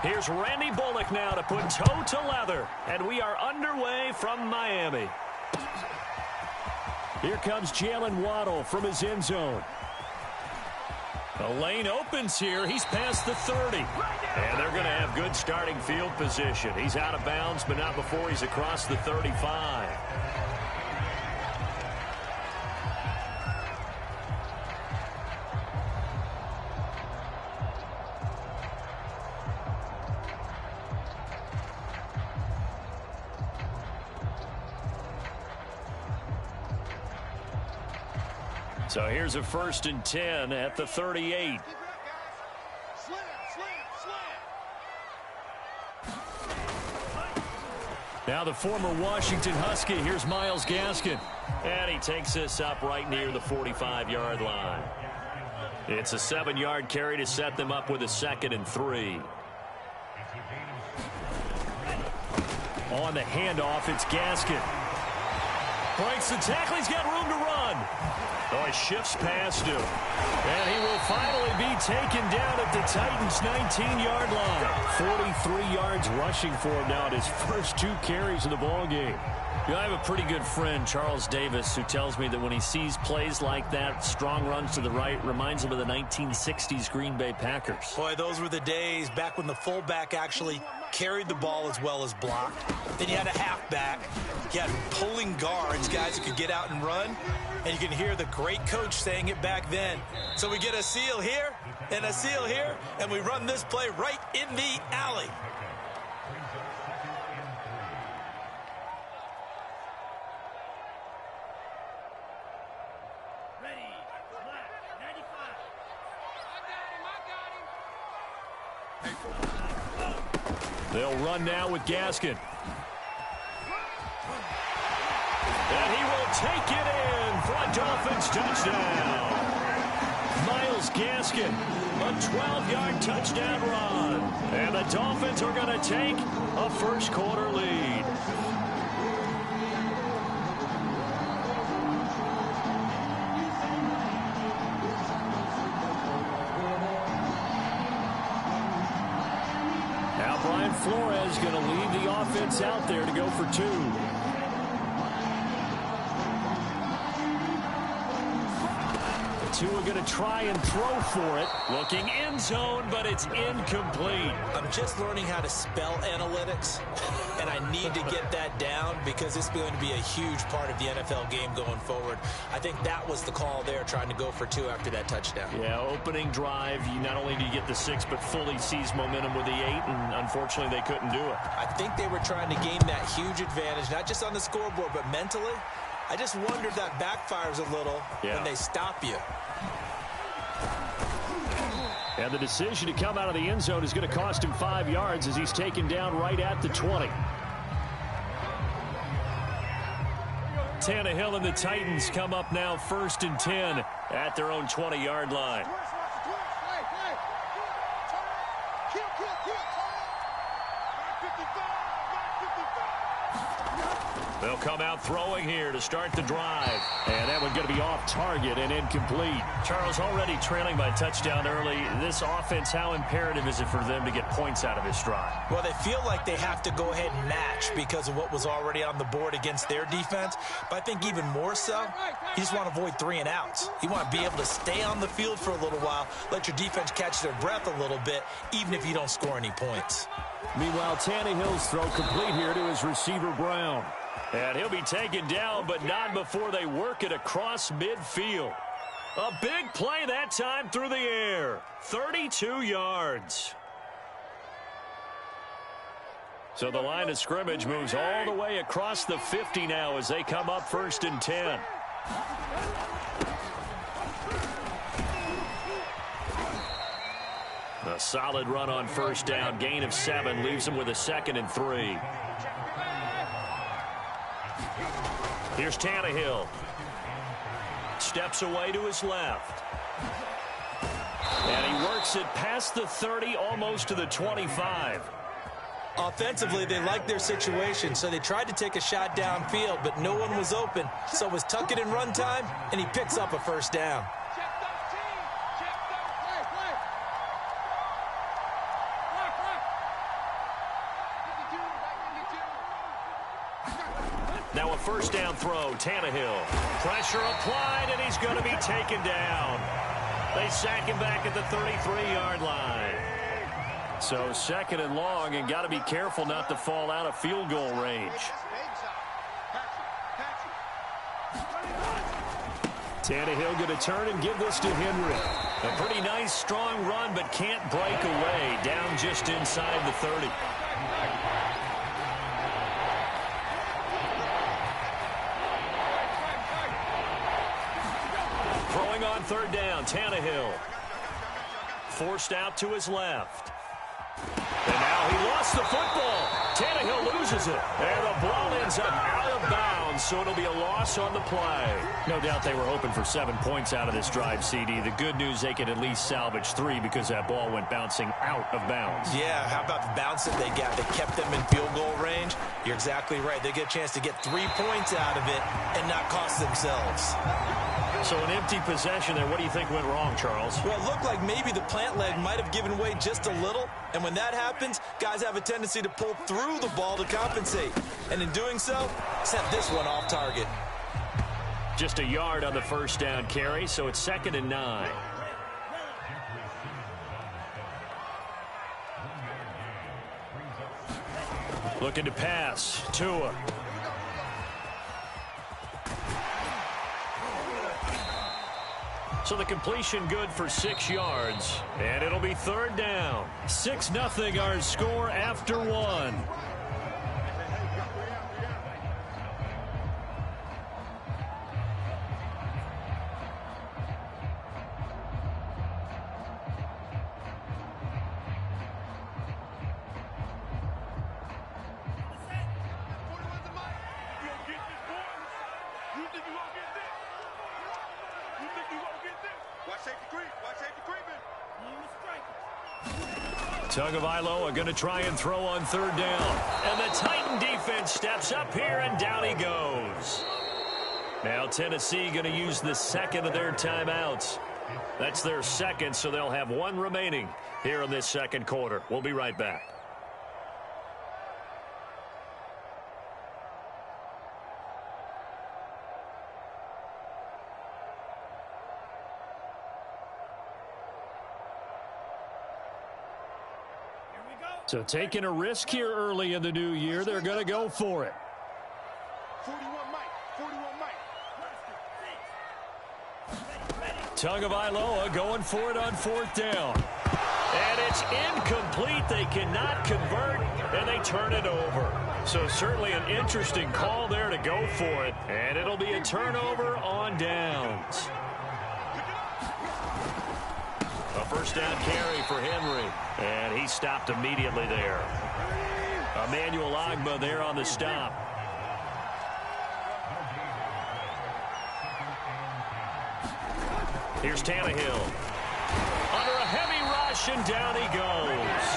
Here's Randy Bullock now to put toe to leather. And we are underway from Miami. Here comes Jalen Waddle from his end zone. The lane opens here. He's past the 30. And they're going to have good starting field position. He's out of bounds, but not before he's across the 35. So here's a 1st and 10 at the 38. Now the former Washington Husky. Here's Myles Gaskin. And he takes this up right near the 45-yard line. It's a 7-yard carry to set them up with a 2nd and 3. On the handoff, it's Gaskin. Breaks the tackle. He's got room to run. Oh, he shifts past him. And he will finally be taken down at the Titans' 19-yard line. 43 yards rushing for him now at his first 2 carries of the ballgame. You know, I have a pretty good friend, Charles Davis, who tells me that when he sees plays like that, strong runs to the right, reminds him of the 1960s Green Bay Packers. Boy, those were the days back when the fullback actually carried the ball as well as blocked. Then you had a halfback. You had pulling guards, guys who could get out and run. And you can hear the great coach saying it back then. So we get a seal here and a seal here, and we run this play right in the alley. They'll run now with Gaskin. And he will take it in for a Dolphins touchdown. Myles Gaskin, a 12-yard touchdown run. And the Dolphins are going to take a first-quarter lead. Now Brian Flores going to lead the offense out there to go for 2. Two are going to try and throw for it. Looking end zone, but it's incomplete. I'm just learning how to spell analytics, and I need to get that down because it's going to be a huge part of the NFL game going forward. I think that was the call there, trying to go for 2 after that touchdown. Yeah, opening drive, you not only do you get the 6, but fully seize momentum with the 8, and unfortunately they couldn't do it. I think they were trying to gain that huge advantage, not just on the scoreboard, but mentally. I just wonder if that backfires a little when they stop you. And the decision to come out of the end zone is going to cost him 5 yards as he's taken down right at the 20. Tannehill and the Titans come up now 1st and 10 at their own 20-yard line. They'll come out throwing here to start the drive. And that one's going to be off target and incomplete. Charles, already trailing by touchdown early. This offense, how imperative is it for them to get points out of this drive? Well, they feel like they have to go ahead and match because of what was already on the board against their defense. But I think even more so, you just want to avoid 3 and outs. You want to be able to stay on the field for a little while, let your defense catch their breath a little bit, even if you don't score any points. Meanwhile, Tannehill's throw complete here to his receiver, Brown. And he'll be taken down, but not before they work it across midfield. A big play that time through the air. 32 yards. So the line of scrimmage moves all the way across the 50 now as they come up 1st and 10. A solid run on 1st down. Gain of 7 leaves them with a 2nd and 3. Here's Tannehill. Steps away to his left. And he works it past the 30, almost to the 25. Offensively, they liked their situation, so they tried to take a shot downfield, but no one was open. So it was tuck it in run time, and he picks up a 1st down. Now a first down throw, Tannehill. Pressure applied, and he's going to be taken down. They sack him back at the 33-yard line. So second and long, and got to be careful not to fall out of field goal range. Tannehill going to turn and give this to Henry. A pretty nice, strong run, but can't break away. Down just inside the 30. Throwing on third down, Tannehill. Forced out to his left. And now he lost the football. Tannehill loses it. And the ball ends up out of bounds, so it'll be a loss on the play. No doubt they were hoping for 7 points out of this drive, CD. The good news, they could at least salvage 3 because that ball went bouncing out of bounds. Yeah, how about the bounce that they got? They kept them in field goal range. You're exactly right. They get a chance to get 3 points out of it and not cost themselves. So an empty possession there. What do you think went wrong, Charles? Well, it looked like maybe the plant leg might have given way just a little. And when that happens, guys have a tendency to pull through the ball to compensate. And in doing so, set this one off target. Just a yard on the first down carry, so it's 2nd and 9. Looking to pass. Tua. So the completion good for 6 yards. And it'll be 3rd down. 6-0 our score after 1. Tagovailoa going to try and throw on 3rd down. And the Titan defense steps up here, and down he goes. Now Tennessee going to use the 2nd of their timeouts. That's their 2nd, so they'll have 1 remaining here in this 2nd quarter. We'll be right back. So taking a risk here early in the new year, they're going to go for it. 41 Mike. Tagovailoa going for it on 4th down. And it's incomplete. They cannot convert, and they turn it over. So certainly an interesting call there to go for it. And it'll be a turnover on downs. A first down carry for Henry. And he stopped immediately there. Emmanuel Ogbah there on the stop. Here's Tannehill. Under a heavy rush, and down he goes.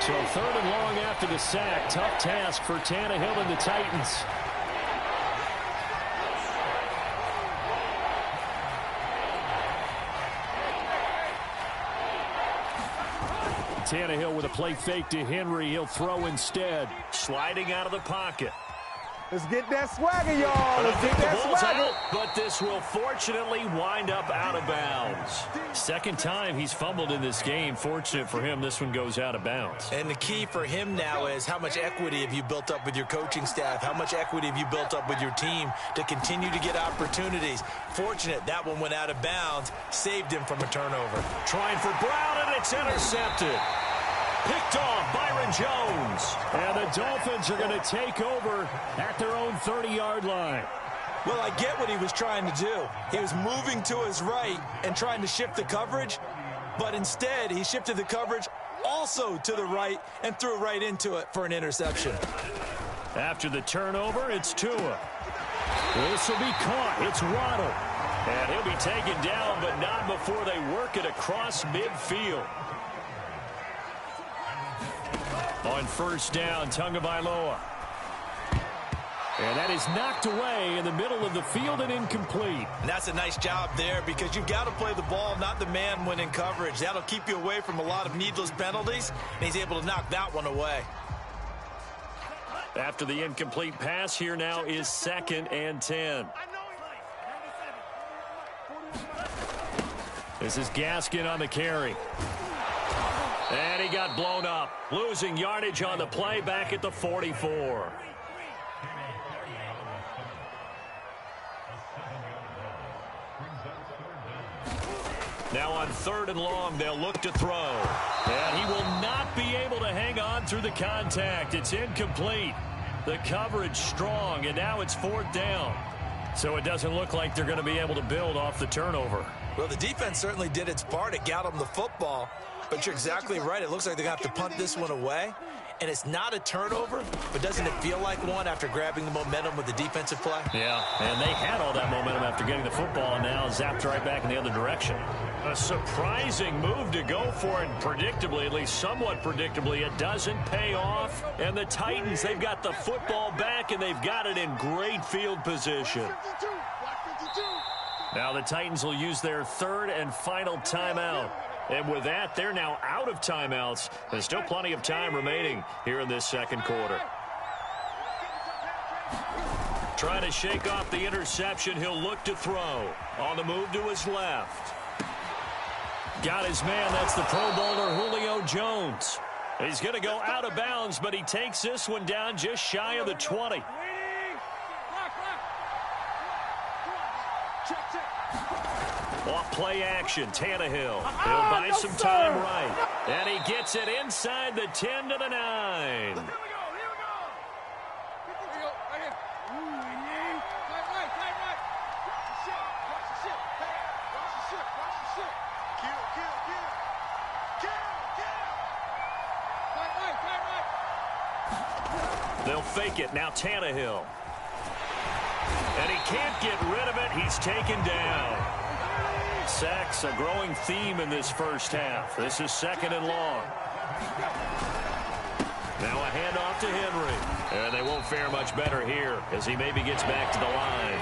So 3rd and long after the sack. Tough task for Tannehill and the Titans. Tannehill with a play fake to Henry. He'll throw instead. Sliding out of the pocket. Let's get that swagger, y'all. Let's get that swagger. Out, but this will fortunately wind up out of bounds. 2nd time he's fumbled in this game. Fortunate for him, this one goes out of bounds. And the key for him now is how much equity have you built up with your coaching staff? How much equity have you built up with your team to continue to get opportunities? Fortunate that one went out of bounds, saved him from a turnover. Trying for Brown, and it's intercepted. Picked off Byron Jones. And the Dolphins are going to take over at their own 30-yard line. Well, I get what he was trying to do. He was moving to his right and trying to shift the coverage, but instead he shifted the coverage also to the right and threw right into it for an interception. After the turnover, it's Tua. This will be caught. It's Waddle. And he'll be taken down, but not before they work it across midfield. On 1st down, Tagovailoa. And that is knocked away in the middle of the field and incomplete. And that's a nice job there because you've got to play the ball, not the man when in coverage. That'll keep you away from a lot of needless penalties, and he's able to knock that one away. After the incomplete pass, here now is 2nd and 10. This is Gaskin on the carry. And he got blown up. Losing yardage on the play back at the 44. Now on 3rd and long, they'll look to throw. And he will not be able to hang on through the contact. It's incomplete. The coverage strong, and now it's 4th down. So it doesn't look like they're going to be able to build off the turnover. Well, the defense certainly did its part. It got them the football. But you're exactly right. It looks like they're going to have to punt this one away. And it's not a turnover, but doesn't it feel like one after grabbing the momentum with the defensive play? Yeah, and they had all that momentum after getting the football, and now zapped right back in the other direction. A surprising move to go for it, predictably, at least somewhat predictably. It doesn't pay off, and the Titans, they've got the football back, and they've got it in great field position. Now the Titans will use their 3rd and final timeout. And with that, they're now out of timeouts. There's still plenty of time remaining here in this 2nd quarter. Trying to shake off the interception. He'll look to throw. On the move to his left. Got his man. That's the Pro Bowler Julio Jones. He's going to go out of bounds, but he takes this one down just shy of the 20. Off play action, Tannehill. He'll buy some time right. And he gets it inside the 10 to the 9. They'll fake it. Now Tannehill. And he can't get rid of it. He's taken down. Sacks, a growing theme in this first half. This is 2nd and long. Now a handoff to Henry. And they won't fare much better here as he maybe gets back to the line.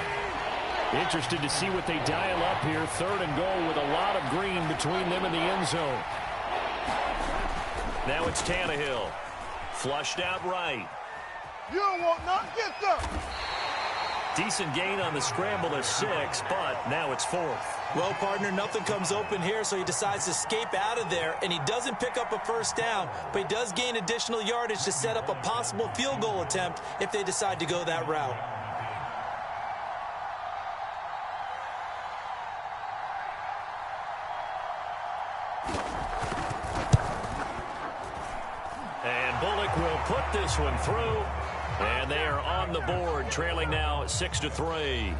Interested to see what they dial up here. 3rd and goal with a lot of green between them and the end zone. Now it's Tannehill. Flushed out right. You don't want nothing. Get them. Decent gain on the scramble to 6, but now it's 4th. Well, partner, nothing comes open here, so he decides to escape out of there, and he doesn't pick up a 1st down, but he does gain additional yardage to set up a possible field goal attempt if they decide to go that route. And Bullock will put this one through. And they are on the board, trailing now 6-3.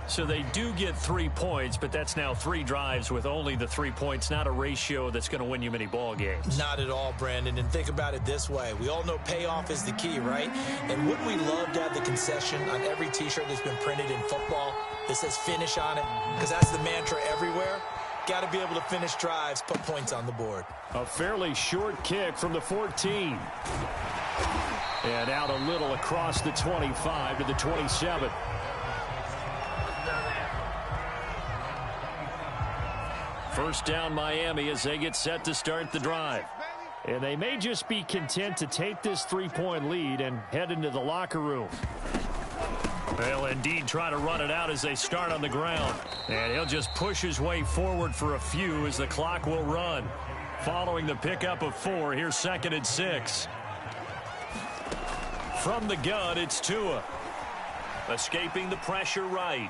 So they do get 3 points, but that's now 3 drives with only the 3 points, not a ratio that's going to win you many ball games. Not at all, Brandon. And think about it this way. We all know payoff is the key, right? And wouldn't we love to have the concession on every T-shirt that's been printed in football that says finish on it? Because that's the mantra everywhere. Got to be able to finish drives, put points on the board. A fairly short kick from the 14. And out a little across the 25 to the 27. First down Miami as they get set to start the drive. And they may just be content to take this 3-point lead and head into the locker room. They'll indeed try to run it out as they start on the ground. And he'll just push his way forward for a few as the clock will run. Following the pickup of 4, here's 2nd and 6. From the gun, it's Tua. Escaping the pressure right.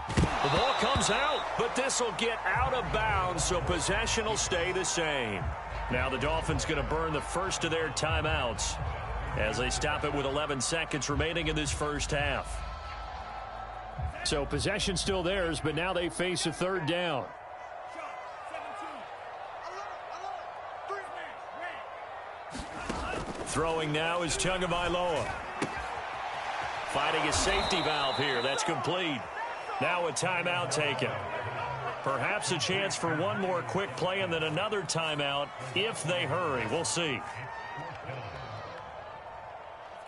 The ball comes out, but this will get out of bounds, so possession will stay the same. Now the Dolphins going to burn the first of their timeouts as they stop it with 11 seconds remaining in this first half. So possession still theirs, but now they face a 3rd down. Throwing now is Tagovailoa. Finding a safety valve here. That's complete. Now a timeout taken. Perhaps a chance for one more quick play and then another timeout if they hurry. We'll see.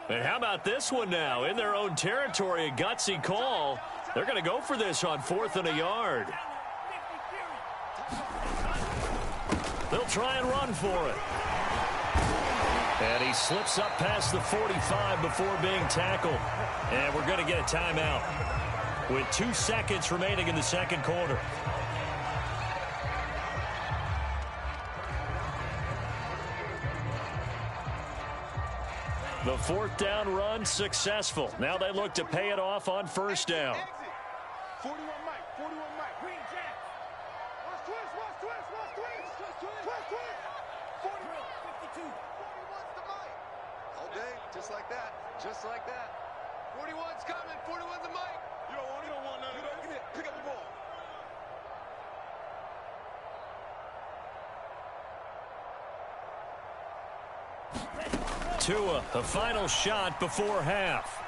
And how about this one now? In their own territory, a gutsy call. They're going to go for this on 4th and a yard. They'll try and run for it. And he slips up past the 45 before being tackled. And we're going to get a timeout with 2 seconds remaining in the second quarter. The 4th down run successful. Now they look to pay it off on 1st down. 41 Mike, 41 Mike. Green Jack. Watch twist. 40, 52. 41's the Mike. All day, just like that. 41's coming. 41's the Mike. You don't want it. You don't want none of it. Give me it. Pick up the ball. Tua, the final shot before half.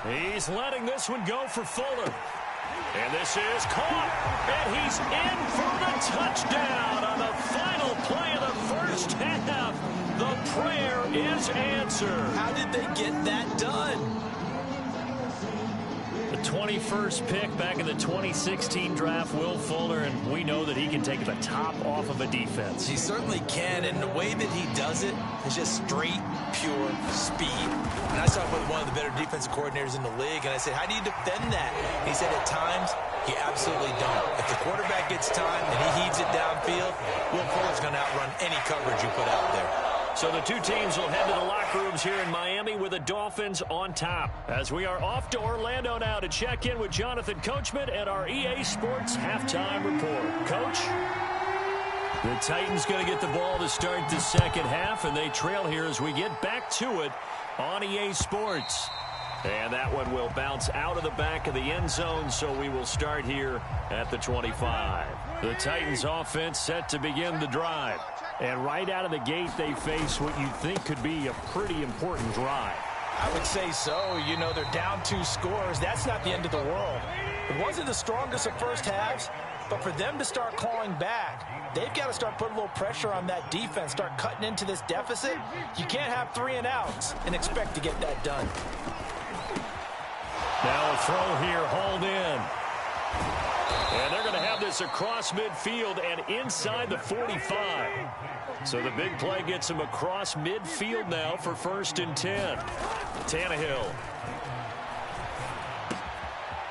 He's letting this one go for Fuller. And this is caught. And he's in for the touchdown on the final play of the first half. The prayer is answered. How did they get that done? The 21st pick back in the 2016 draft, Will Fuller, and we know that he can take the top off of a defense. He certainly can, and the way that he does it is just straight, pure speed. And I was talking with one of the better defensive coordinators in the league, and I said, how do you defend that? He said, at times, you absolutely don't. If the quarterback gets time and he heaves it downfield, Will Fuller's going to outrun any coverage you put out there. So the two teams will head to the locker rooms here in Miami with the Dolphins on top. As we are off to Orlando now to check in with Jonathan Coachman and our EA Sports halftime report. Coach? The Titans going to get the ball to start the second half, and they trail here as we get back to it on EA Sports. And that one will bounce out of the back of the end zone, so we will start here at the 25. The Titans offense set to begin the drive. And right out of the gate, they face what you'd think could be a pretty important drive. I would say so. You know, they're down 2 scores. That's not the end of the world. It wasn't the strongest of first halves, but for them to start clawing back, they've got to start putting a little pressure on that defense, start cutting into this deficit. You can't have 3 and outs and expect to get that done. Now a throw here, hauled in. And they're going to have this across midfield and inside the 45. So the big play gets him across midfield now for 1st and 10. Tannehill.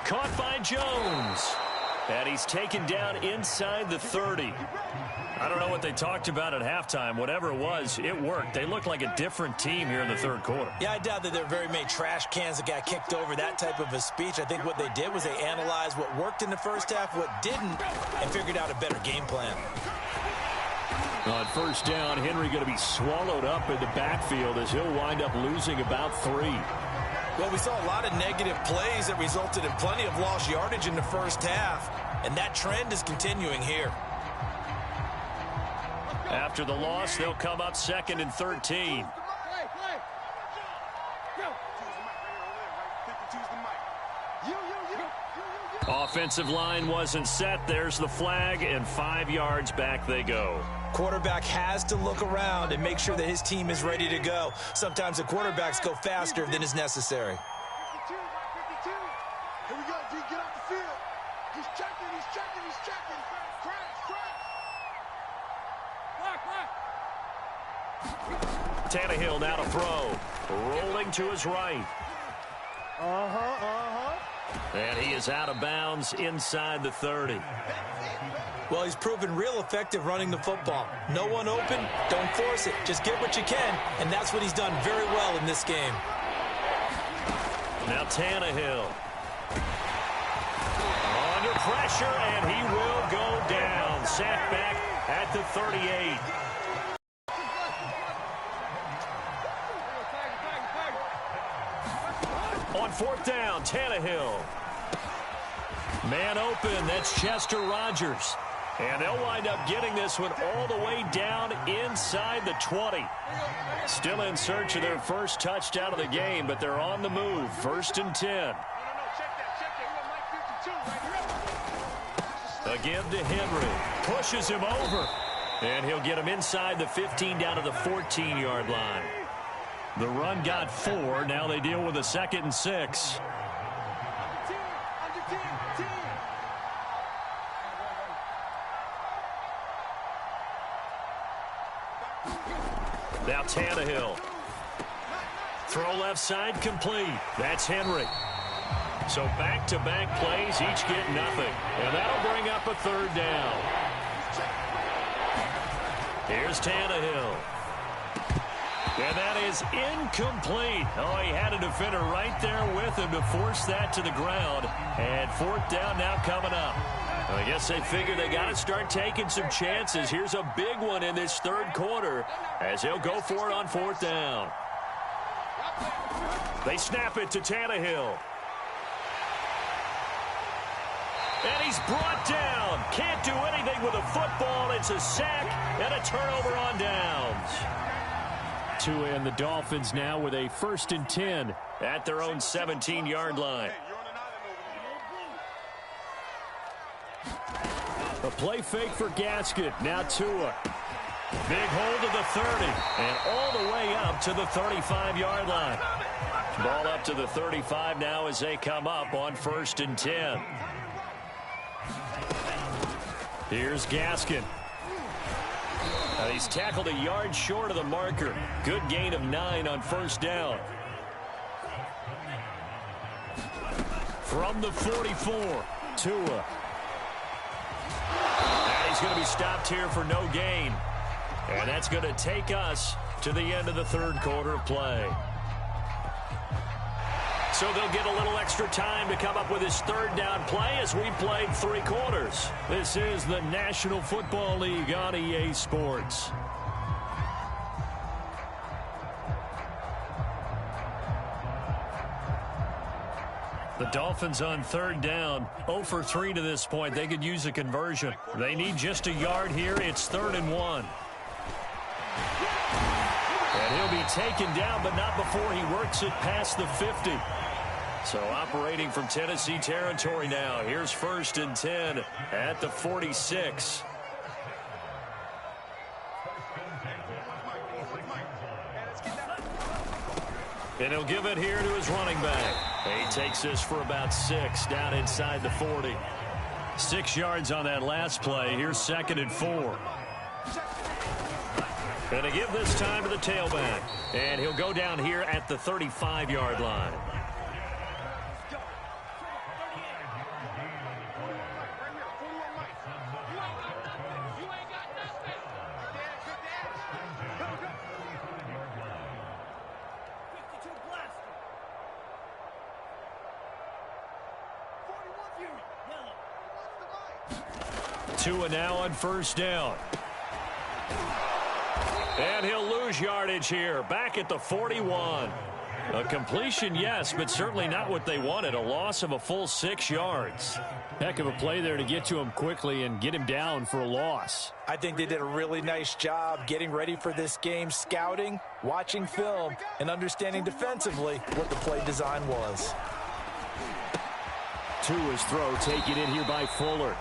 Caught by Jones. And he's taken down inside the 30. I don't know what they talked about at halftime. Whatever it was, it worked. They looked like a different team here in the third quarter. Yeah, I doubt that there were very many trash cans that got kicked over, that type of a speech. I think what they did was they analyzed what worked in the first half, what didn't, and figured out a better game plan. On 1st down, Henry going to be swallowed up in the backfield as he'll wind up losing about 3. Well, we saw a lot of negative plays that resulted in plenty of lost yardage in the first half, and that trend is continuing here. After the loss, they'll come up 2nd and 13. Offensive line wasn't set. There's the flag, and 5 yards back they go. Quarterback has to look around and make sure that his team is ready to go. Sometimes the quarterbacks go faster than is necessary. 52. Here we go, D, get off the field. He's checking. Tannehill now to throw. Rolling to his right. And he is out of bounds inside the 30. Well, he's proven real effective running the football. No one open, don't force it. Just get what you can, and that's what he's done very well in this game. Now Tannehill. Under pressure, and he will go down. Sacked back at the 38. On 4th down, Tannehill. Man open, that's Chester Rogers. And they'll wind up getting this one all the way down inside the 20. Still in search of their first touchdown of the game, but they're on the move. 1st and 10. Again to Henry. Pushes him over. And he'll get him inside the 15 down to the 14-yard line. The run got 4. Now they deal with a 2nd and 6. Now Tannehill. Throw left side complete. That's Henry. So back-to-back plays, each get nothing. And that'll bring up a third down. Here's Tannehill. And that is incomplete. Oh, he had a defender right there with him to force that to the ground. And fourth down now coming up. I guess they figured they got to start taking some chances. Here's a big one in this third quarter as they'll go for it on fourth down. They snap it to Tannehill. And he's brought down. Can't do anything with a football. It's a sack and a turnover on downs. Tua and the Dolphins now with a 1st and 10 at their own 17-yard line. A play fake for Gasket. Now Tua. Big hold of the 30 and all the way up to the 35-yard line. Ball up to the 35 now as they come up on 1st and 10. Here's Gaskin. He's tackled a yard short of the marker. Good gain of 9 on 1st down. From the 44, Tua. And he's going to be stopped here for no gain. And that's going to take us to the end of the third quarter of play. So they'll get a little extra time to come up with his third down play as we played 3 quarters. This is the National Football League on EA Sports. The Dolphins on 3rd down, 0 for 3 to this point. They could use a conversion. They need just a yard here. It's 3rd and 1. And he'll be taken down, but not before he works it past the 50. So operating from Tennessee territory now. Here's 1st and 10 at the 46. And he'll give it here to his running back. He takes this for about 6 down inside the 40. 6 yards on that last play. Here's 2nd and 4. And to give this time to the tailback. And he'll go down here at the 35-yard line. Tua now on 1st down. And he'll lose yardage here. Back at the 41. A completion, yes, but certainly not what they wanted. A loss of a full 6 yards. Heck of a play there to get to him quickly and get him down for a loss. I think they did a really nice job getting ready for this game, scouting, watching film, and understanding defensively what the play design was. Tua's throw taken in here by Fuller.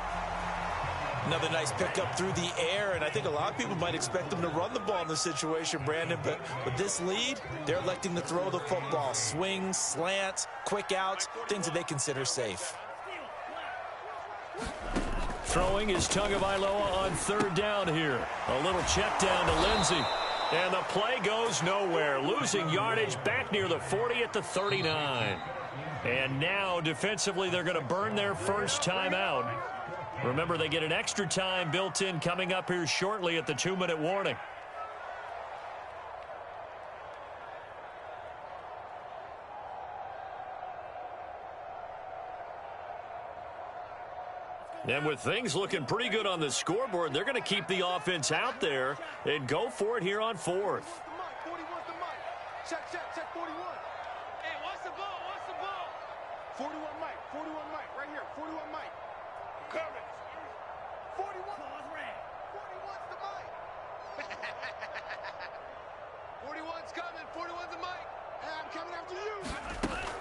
Another nice pickup through the air, and I think a lot of people might expect them to run the ball in this situation, Brandon, but with this lead, they're electing to throw the football. Swings, slants, quick outs, things that they consider safe. Throwing is Tagovailoa on 3rd down here. A little check down to Lindsey. And the play goes nowhere. Losing yardage back near the 40 at the 39. And now, defensively, they're going to burn their first timeout. Remember, they get an extra time built in coming up here shortly at the 2-minute warning. And with things looking pretty good on the scoreboard, they're going to keep the offense out there and go for it here on 4th. Check 41. Hey, watch the ball, 41 Mike, right here, 41 Mike. Coming. 41. 41's the Mike. 41's coming. 41's the Mike. Hey, I'm coming after you.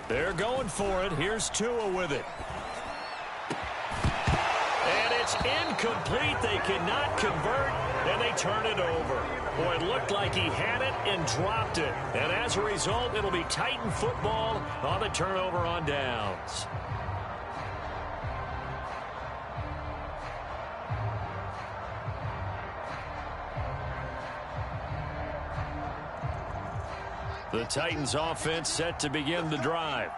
They're going for it. Here's Tua with it. And it's incomplete. They cannot convert, and they turn it over. Boy, it looked like he had it and dropped it. And as a result, it'll be Titan football on the turnover on downs. The Titans offense set to begin the drive.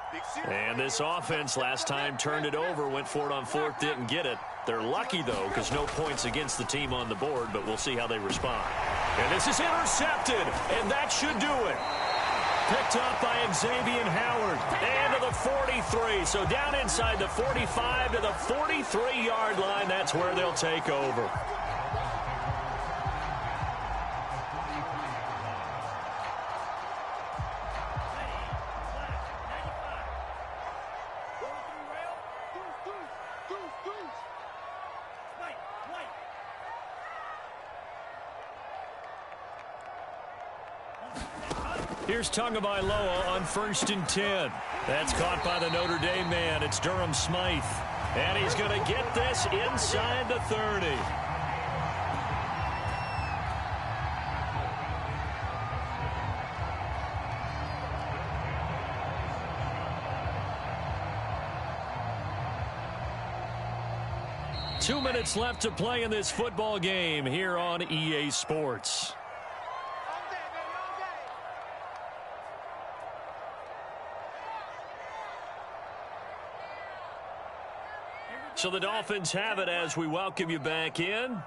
And this offense last time turned it over, went for it on fourth, didn't get it. They're lucky, though, because no points against the team on the board, but we'll see how they respond. And this is intercepted, and that should do it. Picked up by Xavier Howard. And to the 43. So down inside the 45 to the 43-yard line. That's where they'll take over. Here's Tagovailoa on 1st and 10. That's caught by the Notre Dame man. It's Durham Smythe. And he's going to get this inside the 30. Two minutes left to play in this football game here on EA Sports. So the Dolphins have it as we welcome you back in.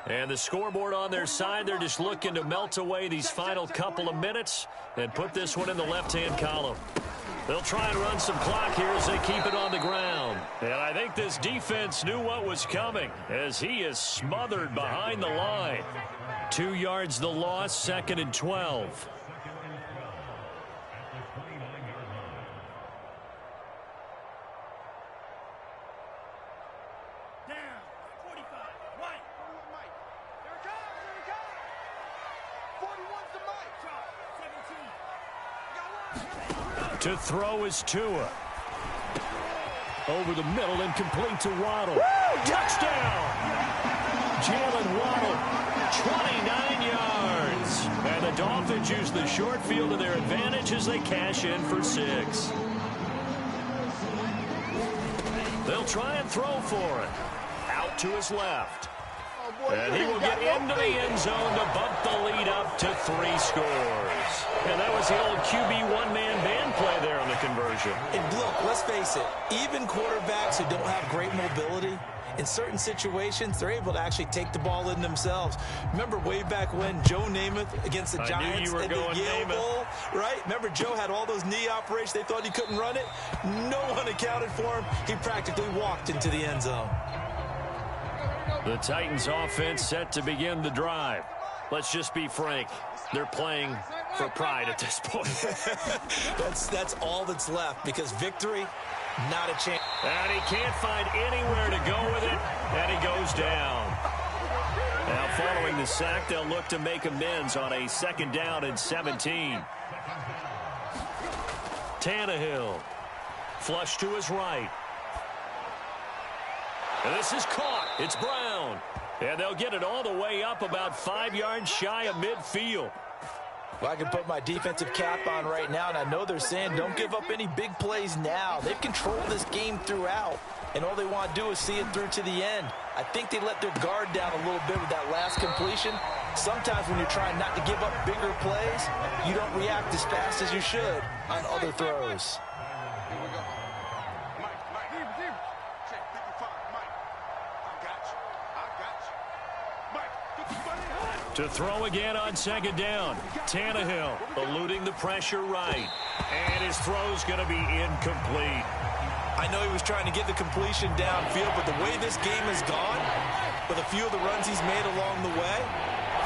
And the scoreboard on their side, they're just looking to melt away these final couple of minutes and put this one in the left-hand column. They'll try and run some clock here as they keep it on the ground. And I think this defense knew what was coming as he is smothered behind the line. 2 yards the loss, 2nd and 12. To throw is Tua. Over the middle and complete to Waddle. Woo! Touchdown! Jalen Waddle, 29 yards. And the Dolphins use the short field to their advantage as they cash in for 6. They'll try and throw for it. Out to his left. And he will get into the end zone to bump the lead up to 3 scores. And that was the old QB one-man band play there on the conversion. And look, let's face it, even quarterbacks who don't have great mobility, in certain situations, they're able to actually take the ball in themselves. Remember way back when Joe Namath against the Giants in the Yale Bowl, right? Remember Joe had all those knee operations. They thought he couldn't run it. No one accounted for him. He practically walked into the end zone. The Titans offense set to begin the drive. Let's just be frank. They're playing for pride at this point. That's all that's left because victory, not a chance. And he can't find anywhere to go with it, and he goes down. Now following the sack, they'll look to make amends on a 2nd down and 17. Tannehill, flush to his right. And this is caught. It's Brown. And they'll get it all the way up about 5 yards shy of midfield. Well, I can put my defensive cap on right now, and I know they're saying don't give up any big plays now. They've controlled this game throughout, and all they want to do is see it through to the end. I think they let their guard down a little bit with that last completion. Sometimes when you're trying not to give up bigger plays, you don't react as fast as you should on other throws. To throw again on 2nd down. Tannehill eluding the pressure right. And his throw's going to be incomplete. I know he was trying to get the completion downfield, but the way this game has gone, with a few of the runs he's made along the way,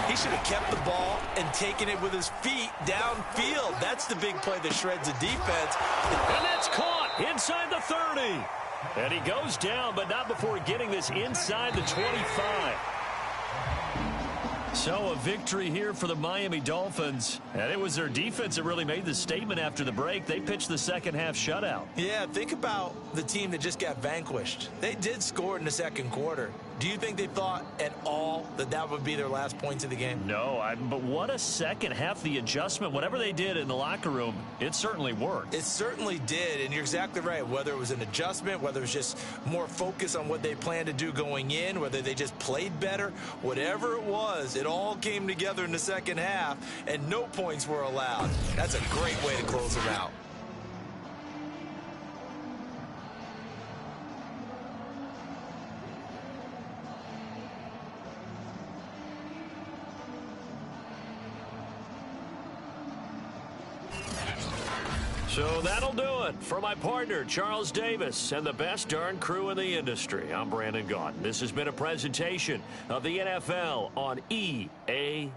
he should have kept the ball and taken it with his feet downfield. That's the big play that shreds the defense. And that's caught inside the 30. And he goes down, but not before getting this inside the 25. So a victory here for the Miami Dolphins. And it was their defense that really made the statement after the break. They pitched the second half shutout. Yeah, think about the team that just got vanquished. They did score in the second quarter. Do you think they thought at all that that would be their last points of the game? No, but what a second half. The adjustment, whatever they did in the locker room, it certainly worked. It certainly did, and you're exactly right. Whether it was an adjustment, whether it was just more focus on what they planned to do going in, whether they just played better, whatever it was, it all came together in the second half, and no points were allowed. That's a great way to close them out. So that'll do it. For my partner, Charles Davis, and the best darn crew in the industry, I'm Brandon Gaudin. This has been a presentation of the NFL on EA